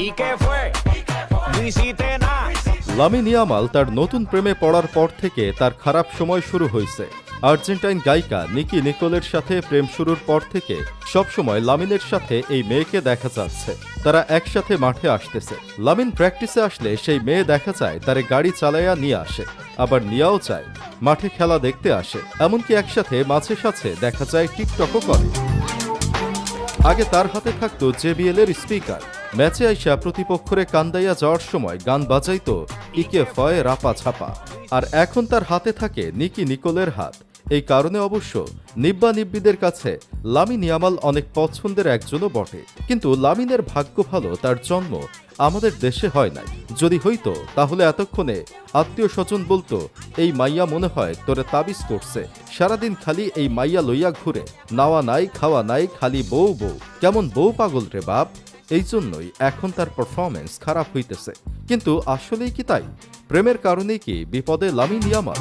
¿Y qué fue? No hiciste nada. Lamine Yamal তার নতুন প্রেমে পড়ার পর থেকে তার খারাপ সময় শুরু হয়েছে। আর্জেন্টাইন গায়িকা নিকি নিকোলের সাথে প্রেম শুরুর পর থেকে সবসময় লামিনের সাথে এই মেয়েকে দেখা যাচ্ছে। তারা একসাথে মাঠে আসতেছে। লামিন প্র্যাকটিসে আসলে সেই মেয়ে দেখা যায় তারে গাড়ি চালাইয়া নিয়ে আসে, আবার নিয়েও যায়। মাঠে খেলা দেখতে আসে, এমনকি একসাথে মাঝে সাঝে দেখা যায় টিকটকও করে। আগে তার হাতে থাকতো JBL এর স্পিকার। ম্যাচে আইসা প্রতিপক্ষরে কান্দাইয়া যাওয়ার সময় গান বাজাইতো ইকে ফয়ে রাপা ছাপা। আর এখন তার হাতে থাকে নিকি নিকোলের হাত। এই কারণে অবশ্য নিব্বা নিব্বিদের কাছে লামিন ইয়ামাল অনেক পছন্দের একজনও বটে। কিন্তু লামিনের ভাগ্য ভালো, তার জন্ম আমাদের দেশে হয় নাই। যদি হইতো তাহলে এতক্ষণে আত্মীয় স্বজন বলতো, এই মাইয়া মনে হয় তোরে তাবিজ করছে, সারাদিন খালি এই মাইয়া লইয়া ঘুরে, নাওয়া নাই খাওয়া নাই, খালি বউ বউ, কেমন বউ পাগল রে বাপ। এই জন্যই এখন তার পারফরমেন্স খারাপ হইতেছে। কিন্তু আসলেই কি তাই? প্রেমের কারণেই কি বিপদে লামিন ইয়ামাল?